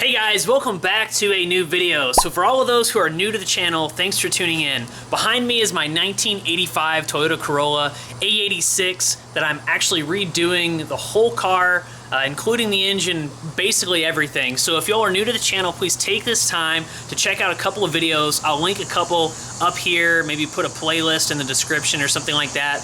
Hey guys, welcome back to a new video. So for all of those who are new to the channel, thanks for tuning in. Behind me is my 1985 Toyota Corolla AE86 that I'm actually redoing the whole car, including the engine, basically everything. So if y'all are new to the channel, please take this time to check out a couple of videos. I'll link a couple up here, maybe put a playlist in the description or something like that.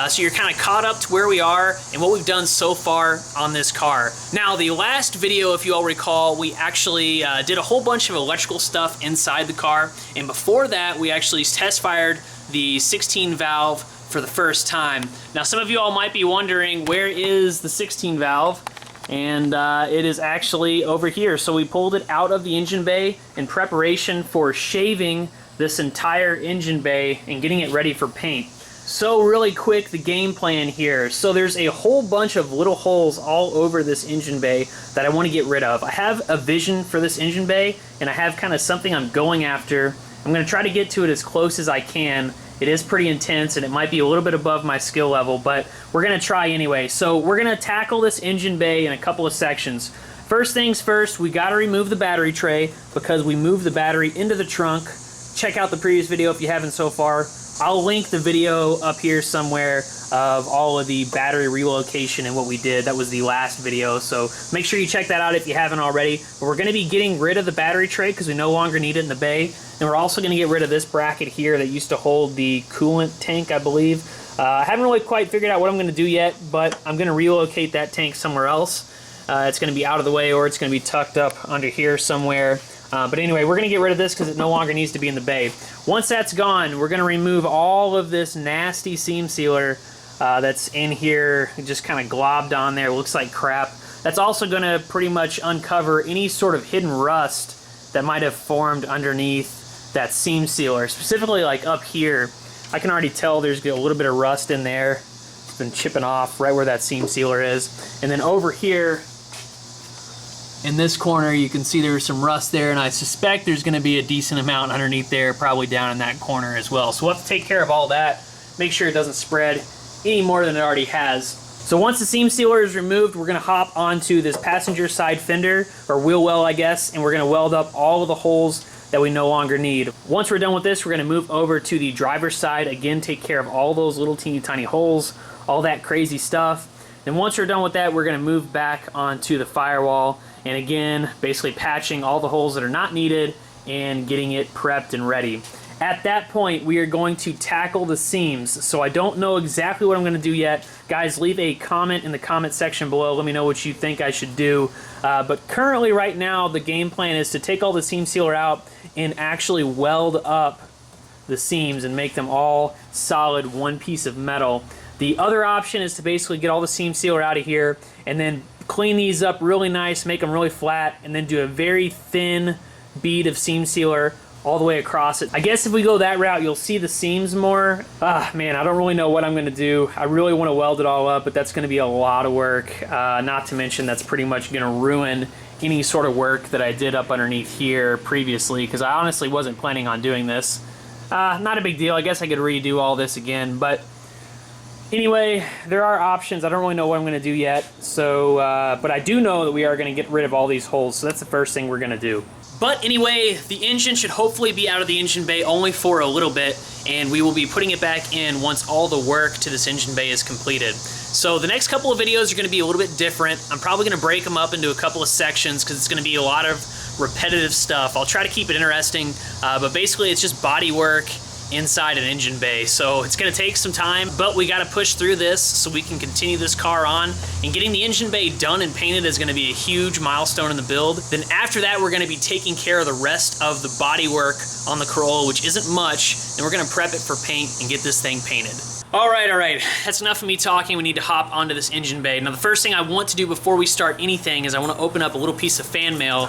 So you're kind of caught up to where we are and what we've done so far on this car. Now, the last video, if you all recall, we actually did a whole bunch of electrical stuff inside the car. And before that, we actually test fired the 16 valve for the first time. Now, some of you all might be wondering, where is the 16 valve? And it is actually over here. So we pulled it out of the engine bay in preparation for shaving this entire engine bay and getting it ready for paint. So really quick, the game plan here. So there's a whole bunch of little holes all over this engine bay that I want to get rid of. I have a vision for this engine bay, and I have kind of something I'm going after. I'm going to try to get to it as close as I can. It is pretty intense, and it might be a little bit above my skill level, but we're going to try anyway. So we're going to tackle this engine bay in a couple of sections. First things first, we got to remove the battery tray because we moved the battery into the trunk. Check out the previous video if you haven't so far. I'll link the video up here somewhere of all of the battery relocation and what we did. That was the last video, so make sure you check that out if you haven't already. But we're going to be getting rid of the battery tray because we no longer need it in the bay. And we're also going to get rid of this bracket here that used to hold the coolant tank, I believe. I haven't really quite figured out what I'm going to do yet, but I'm going to relocate that tank somewhere else. It's going to be out of the way, or it's going to be tucked up under here somewhere. But anyway, we're going to get rid of this because it no longer needs to be in the bay. Once that's gone, we're going to remove all of this nasty seam sealer that's in here, just kind of globbed on there. It looks like crap. That's also going to pretty much uncover any sort of hidden rust that might have formed underneath that seam sealer. Specifically like up here, I can already tell there's a little bit of rust in there. It's been chipping off right where that seam sealer is. And then over here, in this corner, you can see there's some rust there, and I suspect there's going to be a decent amount underneath there, probably down in that corner as well. So we'll have to take care of all that, make sure it doesn't spread any more than it already has. So once the seam sealer is removed, we're going to hop onto this passenger side fender, or wheel well, I guess, and we're going to weld up all of the holes that we no longer need. Once we're done with this, we're going to move over to the driver's side, again, take care of all those little teeny tiny holes, all that crazy stuff. Then once we're done with that, we're going to move back onto the firewall, and again, basically patching all the holes that are not needed and getting it prepped and ready. At that point, we are going to tackle the seams. So I don't know exactly what I'm going to do yet. Guys, leave a comment in the comment section below. Let me know what you think I should do. But currently, right now, the game plan is to take all the seam sealer out and actually weld up the seams and make them all solid one piece of metal. The other option is to basically get all the seam sealer out of here and then clean these up really nice, make them really flat, and then do a very thin bead of seam sealer all the way across it. I guess if we go that route, you'll see the seams more. Man, I don't really know what I'm going to do. I really want to weld it all up, but that's going to be a lot of work. Not to mention that's pretty much going to ruin any sort of work that I did up underneath here previously, because I honestly wasn't planning on doing this. Not a big deal. I guess I could redo all this again, but anyway, there are options. I don't really know what I'm going to do yet, so but I do know that we are going to get rid of all these holes, so that's the first thing we're going to do. But anyway, the engine should hopefully be out of the engine bay only for a little bit, and we will be putting it back in once all the work to this engine bay is completed. So the next couple of videos are going to be a little bit different. I'm probably going to break them up into a couple of sections because it's going to be a lot of repetitive stuff. I'll try to keep it interesting, but basically it's just body work inside an engine bay. So it's going to take some time, but we got to push through this so we can continue this car on. And getting the engine bay done and painted is going to be a huge milestone in the build. Then after that, we're going to be taking care of the rest of the body work on the Corolla, which isn't much, and we're going to prep it for paint and get this thing painted. All right, that's enough of me talking. We need to hop onto this engine bay. Now, the first thing I want to do before we start anything is I want to open up a little piece of fan mail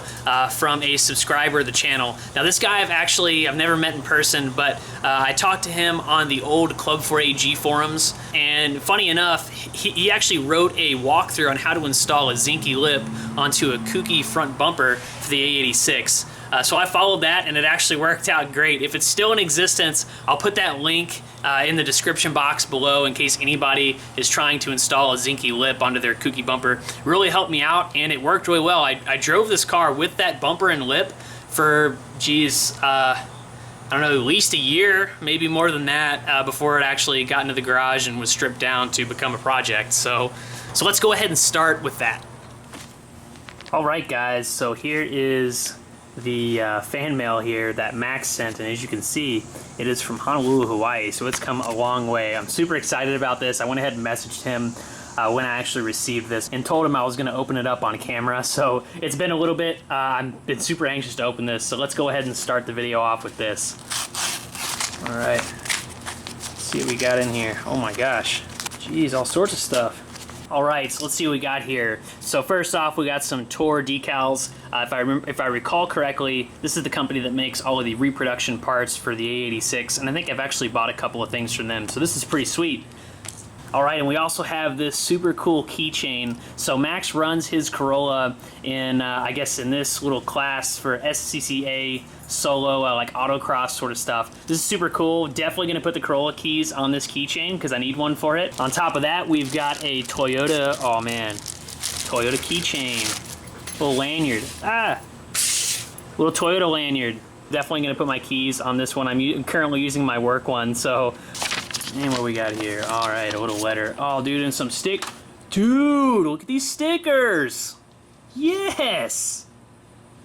from a subscriber of the channel. Now, this guy I've never met in person, but I talked to him on the old Carbed 4AGE forums, and funny enough, he actually wrote a walkthrough on how to install a zenki lip onto a kouki front bumper for the A86. So I followed that, and it actually worked out great. If it's still in existence, I'll put that link in the description box below in case anybody is trying to install a zenki lip onto their kouki bumper. It really helped me out, and it worked really well. I drove this car with that bumper and lip for, geez, I don't know, at least a year, maybe more than that, before it actually got into the garage and was stripped down to become a project. So let's go ahead and start with that. All right, guys, so here is the fan mail here that Max sent, and as you can see, it is from Honolulu, Hawaii, so it's come a long way. I'm super excited about this. I went ahead and messaged him when I actually received this and told him I was gonna open it up on camera, so it's been a little bit. I've been super anxious to open this, so let's go ahead and start the video off with this. All right, let's see what we got in here. Oh my gosh, geez, all sorts of stuff. All right, so let's see what we got here. So first off, we got some Tor decals. If I recall correctly, this is the company that makes all of the reproduction parts for the A86, and I think I've actually bought a couple of things from them, so this is pretty sweet. All right, and we also have this super cool keychain. So Max runs his Corolla in, I guess, in this little class for SCCA solo, like autocross sort of stuff. This is super cool. Definitely gonna put the Corolla keys on this keychain because I need one for it. On top of that, we've got a Toyota, oh man, Toyota keychain. Little lanyard, little Toyota lanyard. Definitely gonna put my keys on this one. I'm currently using my work one, so. And what we got here? All right, a little letter. Oh, dude, and some Dude, look at these stickers. Yes.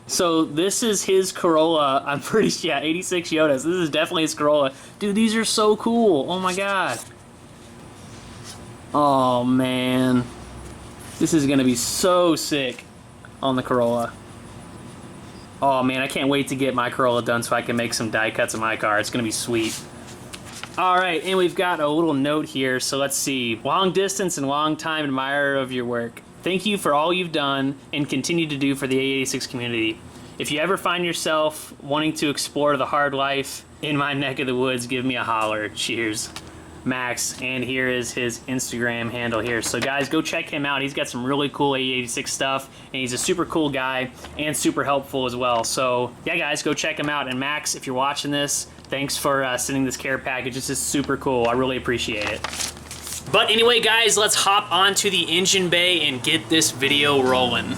So this is his Corolla. I'm pretty sure, yeah, 86 Yodas. This is definitely his Corolla. Dude, these are so cool. Oh my God. Oh man. This is gonna be so sick on the Corolla. Oh man, I can't wait to get my Corolla done so I can make some die cuts of my car. It's gonna be sweet. All right, and we've got a little note here, so let's see. Long distance and long time admirer of your work. Thank you for all you've done and continue to do for the A86 community. If you ever find yourself wanting to explore the hard life in my neck of the woods, give me a holler. Cheers, Max. And here is his Instagram handle here. So guys, go check him out. He's got some really cool A86 stuff, and he's a super cool guy and super helpful as well. So yeah, guys, go check him out. And Max, if you're watching this, thanks for sending this care package. This is super cool. I really appreciate it. But anyway, guys, let's hop onto the engine bay and get this video rolling.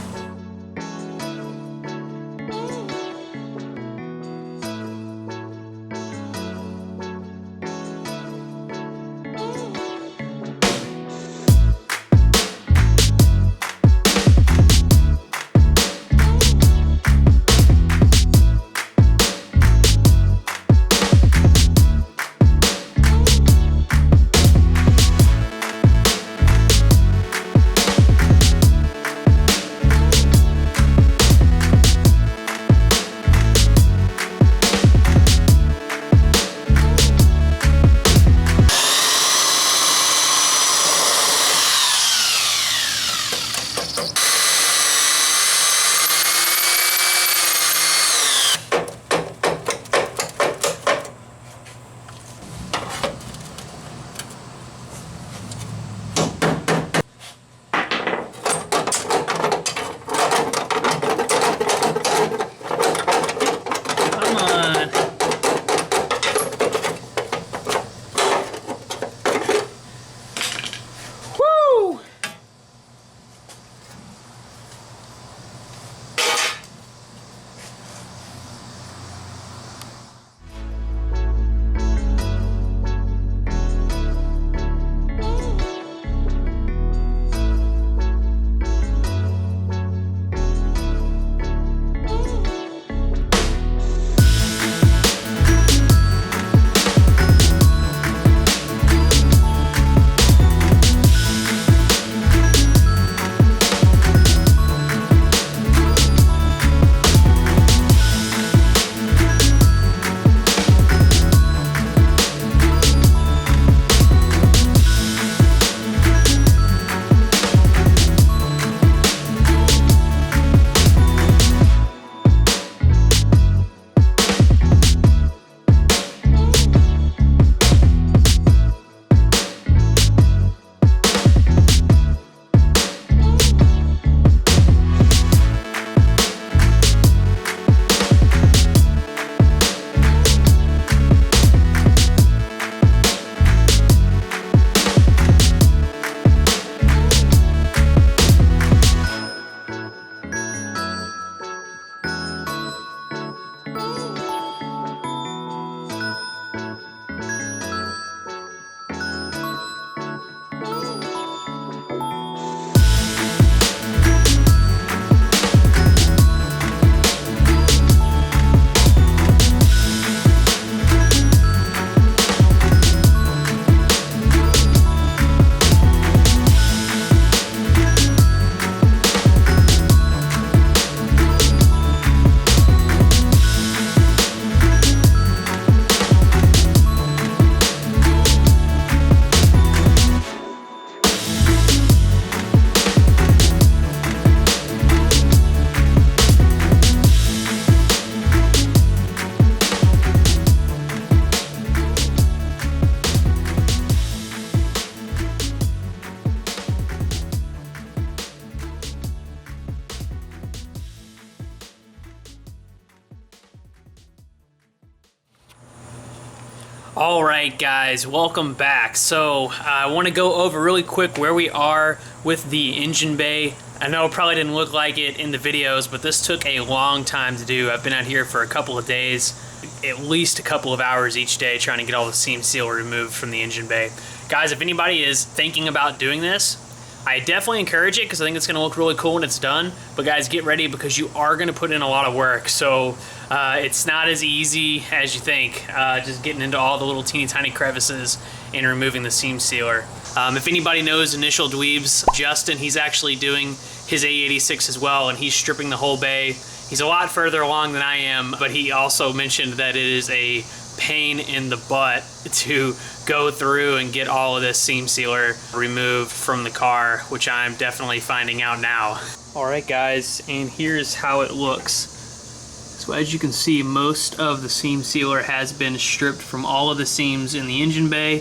All right, guys, welcome back. So I want to go over really quick where we are with the engine bay. I know it probably didn't look like it in the videos, but this took a long time to do. I've been out here for a couple of days, at least a couple of hours each day trying to get all the seam seal removed from the engine bay. Guys, if anybody is thinking about doing this, I definitely encourage it because I think it's going to look really cool when it's done. But guys, get ready because you are going to put in a lot of work. So it's not as easy as you think, just getting into all the little teeny tiny crevices and removing the seam sealer. If anybody knows Initial Dweebs, Justin, he's actually doing his AE86 as well, and he's stripping the whole bay. He's a lot further along than I am, but he also mentioned that it is a pain in the butt to go through and get all of this seam sealer removed from the car, which I'm definitely finding out now. All right, guys, and here's how it looks. So as you can see, most of the seam sealer has been stripped from all of the seams in the engine bay.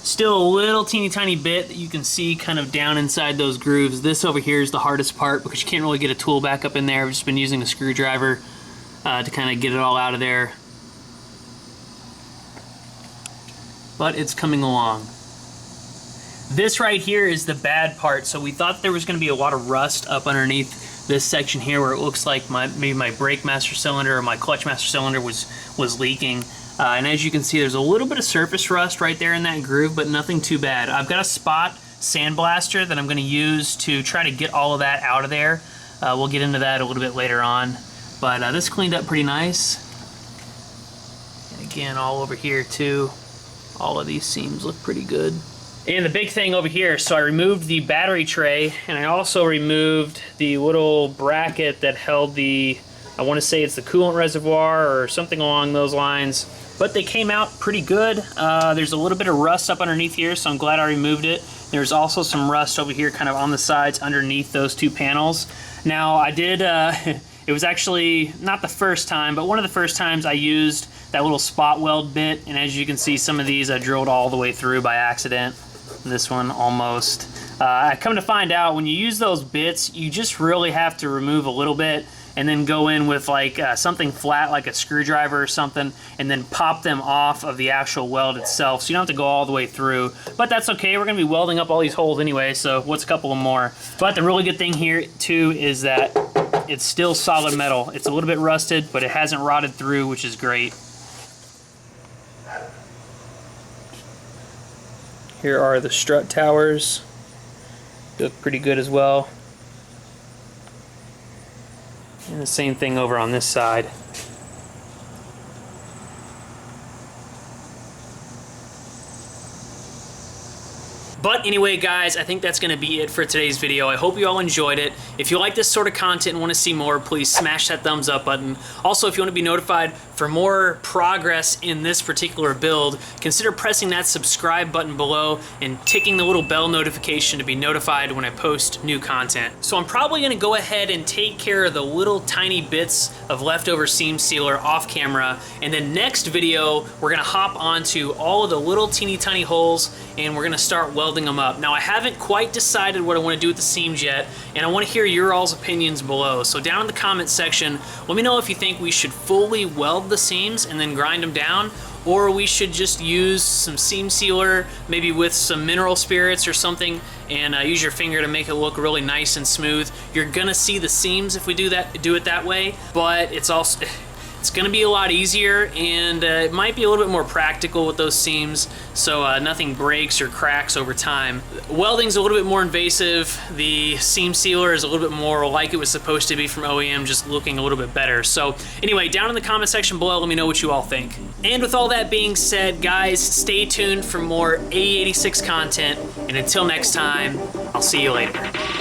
Still a little teeny tiny bit that you can see kind of down inside those grooves. This over here is the hardest part because you can't really get a tool back up in there. I've just been using a screwdriver to kind of get it all out of there. But it's coming along. This right here is the bad part. So we thought there was going to be a lot of rust up underneath this section here where it looks like maybe my brake master cylinder or my clutch master cylinder was leaking. And as you can see, there's a little bit of surface rust right there in that groove, but nothing too bad. I've got a spot sandblaster that I'm going to use to try to get all of that out of there. We'll get into that a little bit later on. But this cleaned up pretty nice. And again, all over here too. All of these seams look pretty good. And the big thing over here, so I removed the battery tray, and I also removed the little bracket that held the, I want to say it's the coolant reservoir or something along those lines. But they came out pretty good. There's a little bit of rust up underneath here, so I'm glad I removed it. There's also some rust over here kind of on the sides underneath those two panels. Now I did, it was actually not the first time, but one of the first times I used that little spot weld bit, and as you can see, some of these I drilled all the way through by accident. This one almost. I come to find out when you use those bits, you just really have to remove a little bit and then go in with like something flat like a screwdriver or something and then pop them off of the actual weld itself, so you don't have to go all the way through. But that's okay, we're going to be welding up all these holes anyway, so what's a couple of more. But the really good thing here too is that it's still solid metal. It's a little bit rusted, but it hasn't rotted through, which is great. Here are the strut towers. They look pretty good as well. And the same thing over on this side. But anyway, guys, I think that's going to be it for today's video. I hope you all enjoyed it. If you like this sort of content and want to see more, please smash that thumbs up button. Also, if you want to be notified for more progress in this particular build, consider pressing that subscribe button below and ticking the little bell notification to be notified when I post new content. So I'm probably going to go ahead and take care of the little tiny bits of leftover seam sealer off camera, and then next video we're going to hop onto all of the little teeny tiny holes and we're going to start welding them up. Now I haven't quite decided what I want to do with the seams yet, and I want to hear your all's opinions below. So down in the comment section, let me know if you think we should fully weld the seams and then grind them down, or we should just use some seam sealer, maybe with some mineral spirits or something, and use your finger to make it look really nice and smooth. You're gonna see the seams if we do it that way, but it's also it's gonna be a lot easier, and it might be a little bit more practical with those seams, so nothing breaks or cracks over time. Welding's a little bit more invasive. The seam sealer is a little bit more like it was supposed to be from OEM, just looking a little bit better. So anyway, down in the comment section below, let me know what you all think. And with all that being said, guys, stay tuned for more AE86 content, and until next time, I'll see you later.